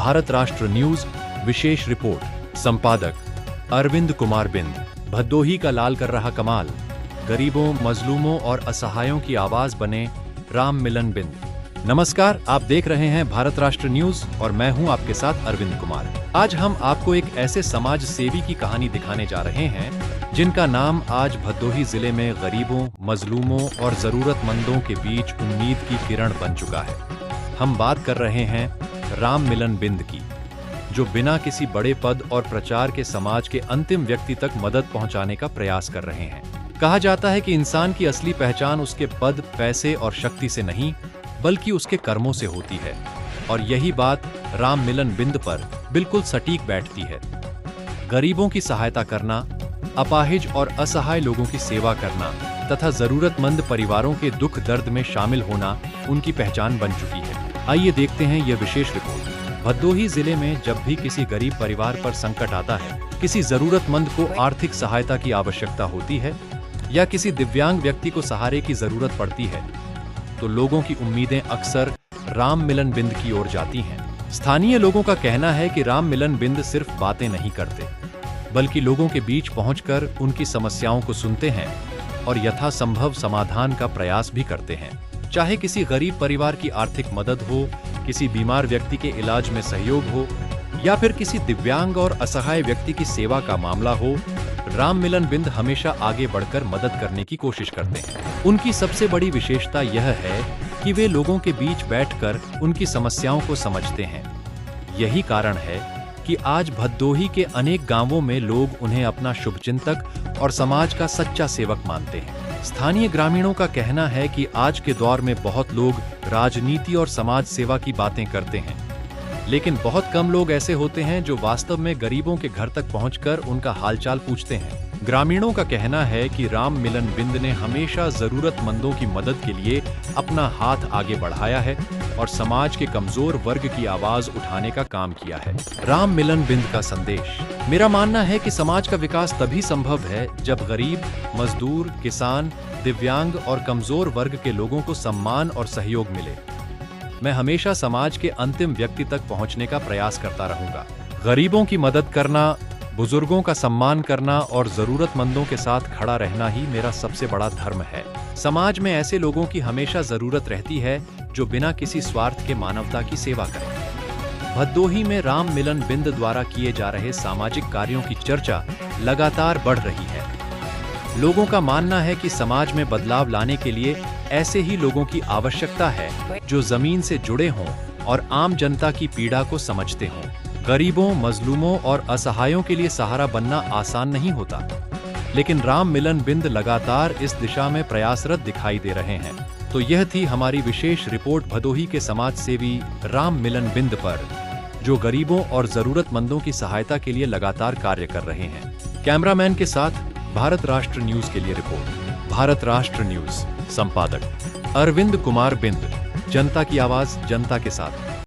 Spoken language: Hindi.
भारत राष्ट्र न्यूज विशेष रिपोर्ट। संपादक अरविंद कुमार बिंद। भदोही का लाल कर रहा कमाल, गरीबों, मजलूमों और असहायों की आवाज बने राम मिलन बिंद। नमस्कार, आप देख रहे हैं भारत राष्ट्र न्यूज और मैं हूं आपके साथ अरविंद कुमार। आज हम आपको एक ऐसे समाज सेवी की कहानी दिखाने जा रहे हैं जिनका नाम आज भदोही जिले में गरीबों, मजलूमों और जरूरतमंदों के बीच उम्मीद की किरण बन चुका है। हम बात कर रहे हैं राम मिलन बिंद की, जो बिना किसी बड़े पद और प्रचार के समाज के अंतिम व्यक्ति तक मदद पहुंचाने का प्रयास कर रहे हैं। कहा जाता है कि इंसान की असली पहचान उसके पद, पैसे और शक्ति से नहीं बल्कि उसके कर्मों से होती है, और यही बात राम मिलन बिंद पर बिल्कुल सटीक बैठती है। गरीबों की सहायता करना, अपाहिज और असहाय लोगों की सेवा करना तथा जरूरतमंद परिवारों के दुख दर्द में शामिल होना उनकी पहचान बन चुकी है। आइए देखते हैं यह विशेष रिपोर्ट। भदोही जिले में जब भी किसी गरीब परिवार पर संकट आता है, किसी जरूरतमंद को आर्थिक सहायता की आवश्यकता होती है या किसी दिव्यांग व्यक्ति को सहारे की जरूरत पड़ती है, तो लोगों की उम्मीदें अक्सर राम मिलन बिंद की ओर जाती हैं। स्थानीय लोगों का कहना है कि राम मिलन बिंद सिर्फ बातें नहीं करते, बल्कि लोगों के बीच पहुंचकर उनकी समस्याओं को सुनते हैं और यथासंभव समाधान का प्रयास भी करते हैं। चाहे किसी गरीब परिवार की आर्थिक मदद हो, किसी बीमार व्यक्ति के इलाज में सहयोग हो या फिर किसी दिव्यांग और असहाय व्यक्ति की सेवा का मामला हो, राम मिलन बिंद हमेशा आगे बढ़कर मदद करने की कोशिश करते हैं। उनकी सबसे बड़ी विशेषता यह है कि वे लोगों के बीच बैठकर उनकी समस्याओं को समझते हैं। यही कारण है कि आज भदोही के अनेक गांवों में लोग उन्हें अपना शुभचिंतक और समाज का सच्चा सेवक मानते हैं। स्थानीय ग्रामीणों का कहना है कि आज के दौर में बहुत लोग राजनीति और समाज सेवा की बातें करते हैं, लेकिन बहुत कम लोग ऐसे होते हैं जो वास्तव में गरीबों के घर तक पहुंचकर उनका हालचाल पूछते हैं। ग्रामीणों का कहना है कि राम मिलन बिंद ने हमेशा जरूरतमंदों की मदद के लिए अपना हाथ आगे बढ़ाया है और समाज के कमजोर वर्ग की आवाज उठाने का काम किया है। राम मिलन बिंद का संदेश। मेरा मानना है कि समाज का विकास तभी संभव है जब गरीब, मजदूर, किसान, दिव्यांग और कमजोर वर्ग के लोगों को सम्मान और सहयोग मिले। मैं हमेशा समाज के अंतिम व्यक्ति तक पहुंचने का प्रयास करता रहूंगा। गरीबों की मदद करना, बुजुर्गों का सम्मान करना और जरूरतमंदों के साथ खड़ा रहना ही मेरा सबसे बड़ा धर्म है। समाज में ऐसे लोगों की हमेशा जरूरत रहती है जो बिना किसी स्वार्थ के मानवता की सेवा करें। भदोही में राम मिलन बिंद द्वारा किए जा रहे सामाजिक कार्यों की चर्चा लगातार बढ़ रही है। लोगों का मानना है कि समाज में बदलाव लाने के लिए ऐसे ही लोगों की आवश्यकता है जो जमीन से जुड़े हों और आम जनता की पीड़ा को समझते हों। गरीबों, मजलूमों और असहायों के लिए सहारा बनना आसान नहीं होता, लेकिन राम मिलन बिंद लगातार इस दिशा में प्रयासरत दिखाई दे रहे हैं। तो यह थी हमारी विशेष रिपोर्ट भदोही के समाज सेवी राम मिलन बिंद पर, जो गरीबों और जरूरतमंदों की सहायता के लिए लगातार कार्य कर रहे हैं। कैमरामैन के साथ भारत राष्ट्र न्यूज के लिए रिपोर्ट। भारत राष्ट्र न्यूज। संपादक अरविंद कुमार बिंद। जनता की आवाज, जनता के साथ।